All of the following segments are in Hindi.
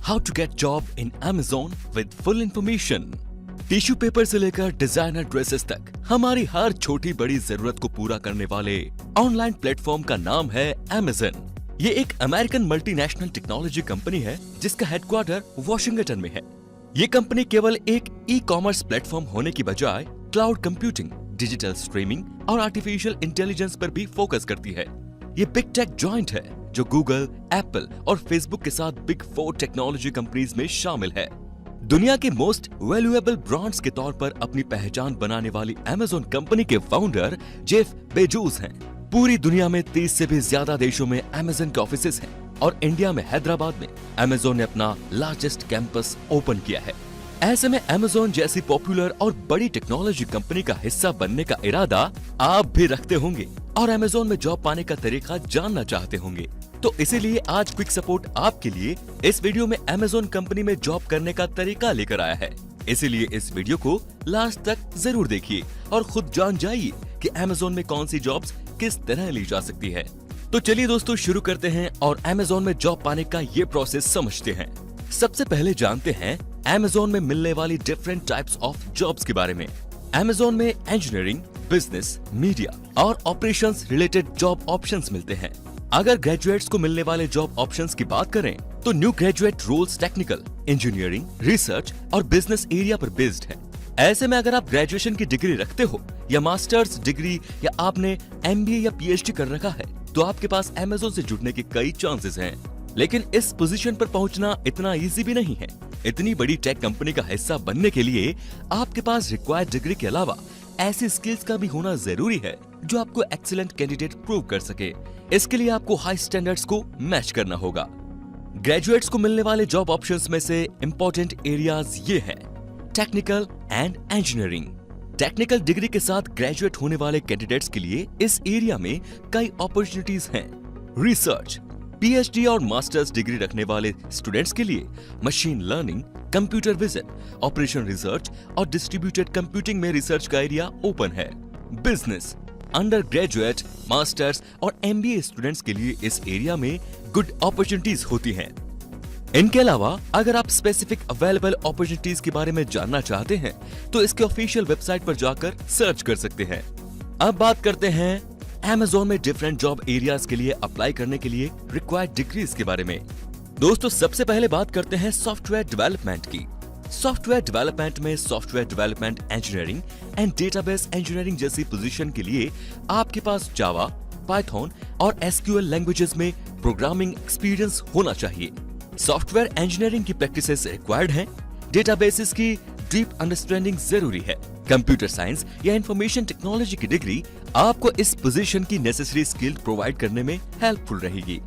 How to get job in Amazon with full information. Tissue paper से लेकर डिजाइनर ड्रेसेस तक हमारी हर छोटी बड़ी जरूरत को पूरा करने वाले ऑनलाइन प्लेटफॉर्म का नाम है Amazon। ये एक अमेरिकन मल्टीनेशनल टेक्नोलॉजी कंपनी है जिसका हेडक्वार्टर वॉशिंगटन में है। ये कंपनी केवल एक ई कॉमर्स प्लेटफॉर्म होने की बजाय क्लाउड कंप्यूटिंग, डिजिटल स्ट्रीमिंग और आर्टिफिशियल इंटेलिजेंस पर भी फोकस करती है। ये बिग टेक जॉइंट है जो गूगल, एप्पल और फेसबुक के साथ बिग 4 टेक्नोलॉजी कंपनीज में शामिल है। दुनिया के मोस्ट वैल्यूएबल ब्रांड्स के तौर पर अपनी पहचान बनाने वाली Amazon कंपनी के फाउंडर जेफ बेजोस हैं। पूरी दुनिया में 30 से भी ज्यादा देशों में Amazon के ऑफिसेज हैं और इंडिया में हैदराबाद में Amazon ने अपना लार्जेस्ट कैंपस ओपन किया है। ऐसे में Amazon जैसी पॉपुलर और बड़ी टेक्नोलॉजी कंपनी का हिस्सा बनने का इरादा आप भी रखते होंगे और Amazon में जॉब पाने का तरीका जानना चाहते होंगे। तो इसीलिए आज क्विक सपोर्ट आपके लिए इस वीडियो में Amazon कंपनी में जॉब करने का तरीका लेकर आया है। इसीलिए इस वीडियो को लास्ट तक जरूर देखिए और खुद जान जाइए कि Amazon में कौन सी जॉब्स किस तरह ली जा सकती है। तो चलिए दोस्तों शुरू करते हैं और Amazon में जॉब पाने का ये प्रोसेस समझते हैं। सबसे पहले जानते हैं Amazon में मिलने वाली डिफरेंट टाइप्स ऑफ जॉब्स के बारे में। Amazon में इंजीनियरिंग, बिजनेस, मीडिया और ऑपरेशंस रिलेटेड जॉब ऑप्शंस मिलते हैं। अगर ग्रेजुएट्स को मिलने वाले जॉब ऑप्शंस की बात करें तो new graduate roles technical, engineering, research और बिजनेस एरिया पर बेस्ड है। ऐसे में अगर आप ग्रेजुएशन की डिग्री रखते हो या मास्टर्स डिग्री या आपने MBA या PhD कर रखा है तो आपके पास Amazon से जुड़ने के कई चांसेस हैं। लेकिन इस पोजीशन पर पहुंचना इतना इजी भी नहीं है। इतनी बड़ी टेक कंपनी का हिस्सा बनने के लिए आपके पास रिक्वायर्ड डिग्री के अलावा ऐसी स्किल्स का भी होना जरूरी है जो आपको एक्सीलेंट कैंडिडेट प्रूव कर सके। इसके लिए आपको हाई स्टैंडर्ड्स को मैच करना होगा। ग्रेजुएट्स को मिलने वाले जॉब ऑप्शंस में से इंपॉर्टेंट एरियाज ये हैं: technical and engineering. Technical degree के साथ ग्रेजुएट होने वाले कैंडिडेट्स के लिए इस एरिया में कई अपॉर्चुनिटीज हैं। रिसर्च, PhD और मास्टर्स डिग्री रखने वाले स्टूडेंट्स के लिए machine learning, computer vision, operation research और डिस्ट्रीब्यूटेड कंप्यूटिंग में रिसर्च का एरिया ओपन है। बिजनेस, अंडर ग्रेजुएट, मास्टर्स और MBA स्टूडेंट्स के लिए इस एरिया में गुड अपॉर्चुनिटीज होती हैं। इनके अलावा अगर आप स्पेसिफिक अवेलेबल अपॉर्चुनिटीज के बारे में जानना चाहते हैं तो इसके ऑफिशियल वेबसाइट पर जाकर सर्च कर सकते हैं। अब बात करते हैं Amazon में डिफरेंट जॉब एरियाज के लिए अप्लाई करने के लिए रिक्वायर्ड डिग्रीज के बारे में। दोस्तों सबसे पहले बात करते हैं सॉफ्टवेयर डेवलपमेंट की। सॉफ्टवेयर डेवलपमेंट में software development engineering and database engineering जैसी पोजीशन के लिए आपके पास जावा, पाइथन और SQL लैंग्वेजेस में प्रोग्रामिंग एक्सपीरियंस होना चाहिए। सॉफ्टवेयर इंजीनियरिंग की प्रैक्टिसेस रिक्वायर्ड हैं। डेटाबेसेस की डीप अंडरस्टैंडिंग जरूरी है। कंप्यूटर साइंस या इंफॉर्मेशन टेक्नोलॉजी की डिग्री आपको इस पोजीशन की नेसेसरी स्किल प्रोवाइड करने में हेल्पफुल रहेगी।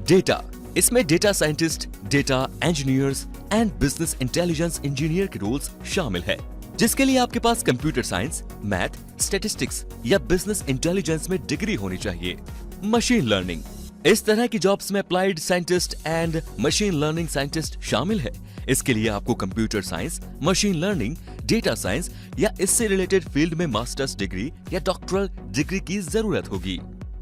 डेटा, इसमें data scientist, data engineers and business intelligence engineer के रोल्स शामिल है, जिसके लिए आपके पास कंप्यूटर साइंस, मैथ, स्टैटिस्टिक्स या बिजनेस इंटेलिजेंस में डिग्री होनी चाहिए। मशीन लर्निंग, इस तरह की जॉब्स में applied scientist and machine learning scientist शामिल है। इसके लिए आपको computer science, machine learning, data science या इससे रिलेटेड फील्ड में मास्टर्स डिग्री या डॉक्टरल डिग्री की जरूरत होगी।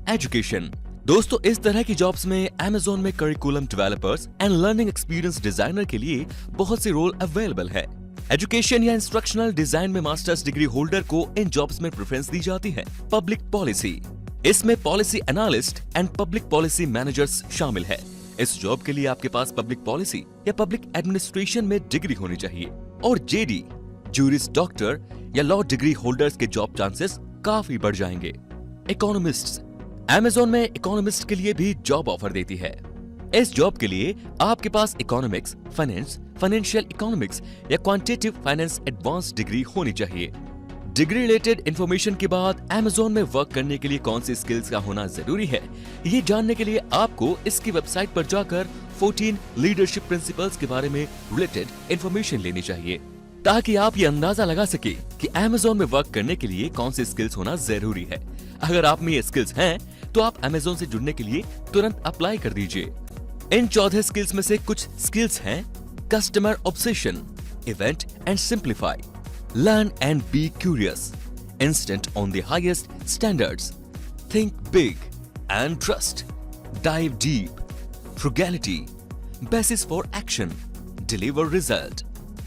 एजुकेशन, दोस्तों इस तरह की जॉब्स में Amazon में curriculum developers and learning experience designer के लिए बहुत से रोल अवेलेबल है। एजुकेशन या इंस्ट्रक्शनल डिजाइन में मास्टर्स डिग्री होल्डर को इन जॉब्स में प्रेफरेंस दी जाती है। पब्लिक पॉलिसी, इसमें policy analyst and public policy managers शामिल है। इस जॉब के लिए आपके पास पब्लिक पॉलिसी या पब्लिक एडमिनिस्ट्रेशन में डिग्री होनी चाहिए। और JD, जूरिस्ट डॉक्टर या लॉ डिग्री होल्डर्स के जॉब चांसेस काफी बढ़ जाएंगे। इकोनॉमिस्ट्स, Amazon में इकोनॉमिस्ट के लिए भी जॉब ऑफर देती है। इस जॉब के लिए आपके पास इकोनॉमिक्स, फाइनेंस, फाइनेंशियल इकोनॉमिक्स या क्वांटिटेटिव फाइनेंस एडवांस डिग्री होनी चाहिए। डिग्री रिलेटेड इंफॉर्मेशन के बाद Amazon में वर्क करने के लिए कौन सी स्किल्स का होना जरूरी है, ये जानने के लिए आपको इसकी वेबसाइट पर जाकर 14 लीडरशिप प्रिंसिपल्स के बारे में रिलेटेड इंफॉर्मेशन लेनी चाहिए, ताकि आप ये अंदाजा लगा सके कि Amazon में वर्क करने के लिए कौन सी स्किल्स होना जरूरी है। अगर आप में ये स्किल्स हैं तो आप Amazon से जुड़ने के लिए तुरंत अप्लाई कर दीजिए। इन 14 स्किल्स में से कुछ स्किल्स हैं: customer obsession, event and simplify, learn and be curious, instant on the highest standards, think big and trust, dive deep, frugality, basis for action, deliver result.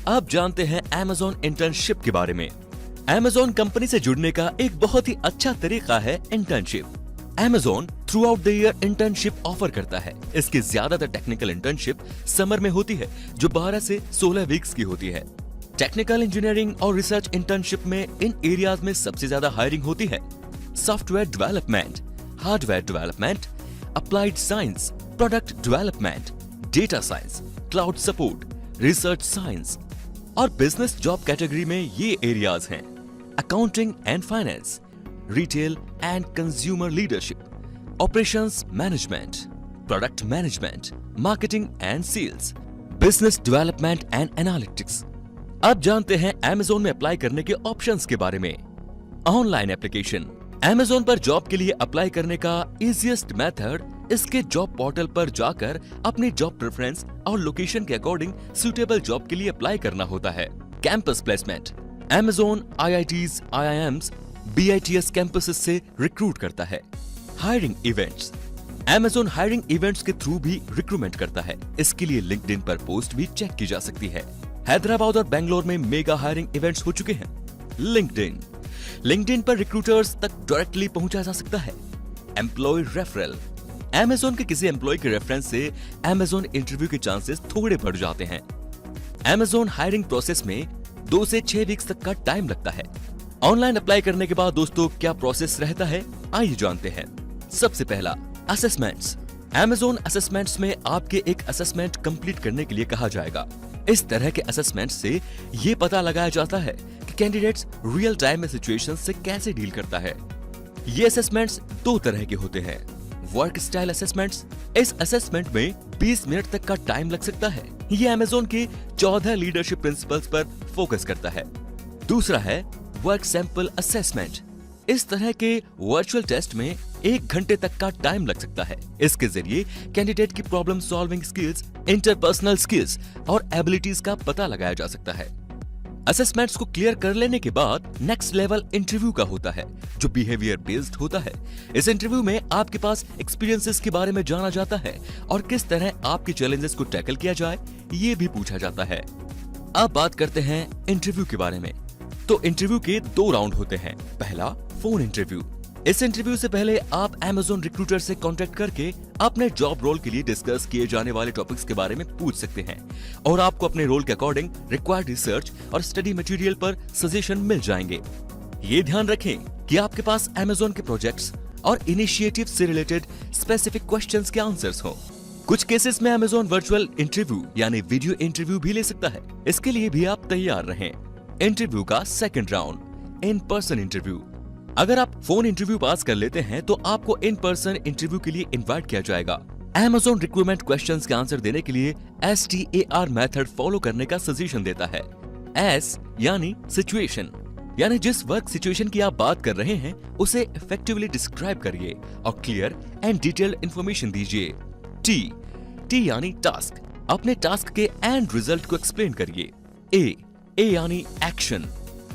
अब जानते हैं Amazon इंटर्नशिप के बारे में। Amazon कंपनी से जुड़ने का एक बहुत ही अच्छा तरीका है internship. Amazon through out the year internship offer करता है। इसकी ज्यादातर टेक्निकल इंटर्नशिप समर में होती है, जो 12 से 16 वीक्स की होती है। टेक्निकल इंजीनियरिंग और रिसर्च इंटर्नशिप में इन एरियाज में सबसे ज्यादा हायरिंग होती है। Software development, hardware development, applied science, product development, data science, cloud support, research science और बिजनेस जॉब कैटेगरी में ये एरियाज हैं। Accounting and finance, retail and consumer leadership, operations management, product management, marketing and sales, business development and analytics. अब जानते हैं Amazon में अप्लाई करने के ऑप्शंस के बारे में। Online application. Amazon पर जॉब के लिए अप्लाई करने का इजीएस्ट मेथड इसके जॉब पोर्टल पर जाकर अपनी जॉब प्रेफरेंस और लोकेशन के अकॉर्डिंग सूटेबल जॉब के लिए अप्लाई करना होता है। Campus placement. Amazon IITs, IIMs, BITS campuses से रिक्रूट करता है। Hiring events. Amazon hiring events के थ्रू भी रिक्रूटमेंट करता है। इसके लिए लिंक्डइन पर पोस्ट भी चेक की जा सकती है। हैदराबाद और बेंगलोर में मेगा हायरिंग इवेंट्स हो चुके हैं। लिंक्डइन पर रिक्रूटर्स तक डायरेक्टली पहुंचा जा सकता है। Employ referral. Amazon के किसी एम्प्लॉय के रेफरेंस से Amazon इंटरव्यू के चांसेस थोड़े बढ़ जाते हैं। Amazon हायरिंग प्रोसेस में 2 से 6 वीक्स तक का टाइम लगता है। ऑनलाइन अप्लाई करने के बाद दोस्तों क्या प्रोसेस रहता है, आइए जानते हैं। सबसे पहला, असेसमेंट्स। Amazon असेसमेंट्स में आपके एक असेसमेंट कंप्लीट करने के लिए कहा जाएगा। इस तरह के असेसमेंट से ये पता लगाया जाता है कि कैंडिडेट्स रियल टाइम में सिचुएशंस से कैसे डील करता है। ये असेसमेंट्स 2 तरह के होते हैं। Work style assessments. इस असेसमेंट में 20 मिनट तक का टाइम लग सकता है। ये Amazon के 14 लीडरशिप प्रिंसिपल्स पर फोकस करता है। दूसरा है वर्क सैंपल असेसमेंट। इस तरह के वर्चुअल टेस्ट में 1 घंटे तक का टाइम लग सकता है। इसके जरिए कैंडिडेट की problem solving skills, interpersonal skills और एबिलिटीज का पता लगाया जा सकता है। असेसमेंट्स को क्लियर कर लेने के बाद नेक्स्ट लेवल इंटरव्यू का होता है, जो बिहेवियर बेस्ड होता है। इस इंटरव्यू में आपके पास एक्सपीरियंसेस के बारे में जाना जाता है और किस तरह आपके चैलेंजेस को टैकल किया जाए, ये भी पूछा जाता है। अब बात करते हैं इंटरव्यू के बारे में। तो इंटरव्यू के 2 राउंड होते हैं। पहला, फोन इंटरव्यू। इस इंटरव्यू से पहले आप Amazon रिक्रूटर से कांटेक्ट करके अपने जॉब रोल के लिए डिस्कस किए जाने वाले टॉपिक्स के बारे में पूछ सकते हैं और आपको अपने रोल के अकॉर्डिंग रिक्वायर्ड रिसर्च और स्टडी मटेरियल पर सजेशन मिल जाएंगे। ये ध्यान रखें कि आपके पास Amazon के प्रोजेक्ट्स और इनिशिएटिव से रिलेटेड स्पेसिफिक क्वेश्चंस के आंसर्स हों। कुछ केसेस में Amazon वर्चुअल इंटरव्यू यानी वीडियो इंटरव्यू भी ले सकता है। इसके लिए भी आप तैयार रहें। इंटरव्यू का second round, in person interview. अगर आप फोन इंटरव्यू पास कर लेते हैं तो आपको इन पर्सन इंटरव्यू के लिए इनवाइट किया जाएगा। Amazon रिक्रूटमेंट क्वेश्चंस के आंसर देने के लिए STAR मेथड फॉलो करने का सजेशन देता है। S यानी सिचुएशन, यानी जिस वर्क सिचुएशन की आप बात कर रहे हैं उसे इफेक्टिवली डिस्क्राइब करिए और क्लियर एंड डिटेल्ड इंफॉर्मेशन दीजिए। T यानी टास्क, अपने टास्क के एंड रिजल्ट को एक्सप्लेन करिए। A यानी एक्शन,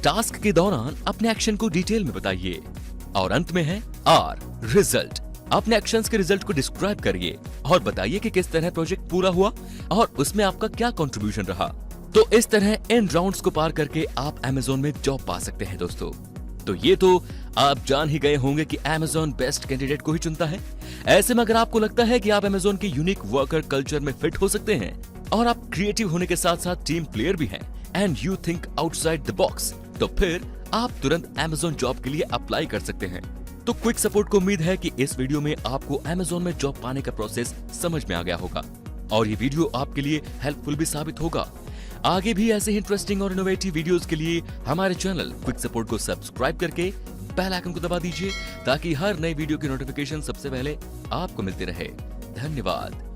टास्क के दौरान अपने एक्शन को डिटेल में बताइए। और अंत में है R, रिजल्ट, अपने एक्शंस के रिजल्ट को डिस्क्राइब करिए और बताइए कि किस तरह प्रोजेक्ट पूरा हुआ और उसमें आपका क्या कंट्रीब्यूशन रहा। तो इस तरह इन राउंड्स को पार करके आप Amazon में जॉब पा सकते हैं दोस्तों। तो ये तो आप जान ही गए होंगे कि Amazon बेस्ट कैंडिडेट को ही चुनता है। ऐसे में अगर आपको लगता है कि आप Amazon के यूनिक वर्कर कल्चर में फिट हो सकते हैं और आप क्रिएटिव होने के साथ साथ टीम प्लेयर भी हैं and you think outside the box, तो फिर आप तुरंत Amazon जॉब के लिए अप्लाई कर सकते हैं। तो क्विक सपोर्ट को उम्मीद है कि इस वीडियो में आपको Amazon में जॉब पाने का प्रोसेस समझ में आ गया होगा और ये वीडियो आपके लिए हेल्पफुल भी साबित होगा। आगे भी ऐसे ही इंटरेस्टिंग और इनोवेटिव वीडियोस के लिए हमारे चैनल क्विक सपोर्ट को सब्सक्राइब करके बेल आइकन को दबा दीजिए ताकि हर नई वीडियो की नोटिफिकेशन सबसे पहले आपको मिलती रहे। धन्यवाद।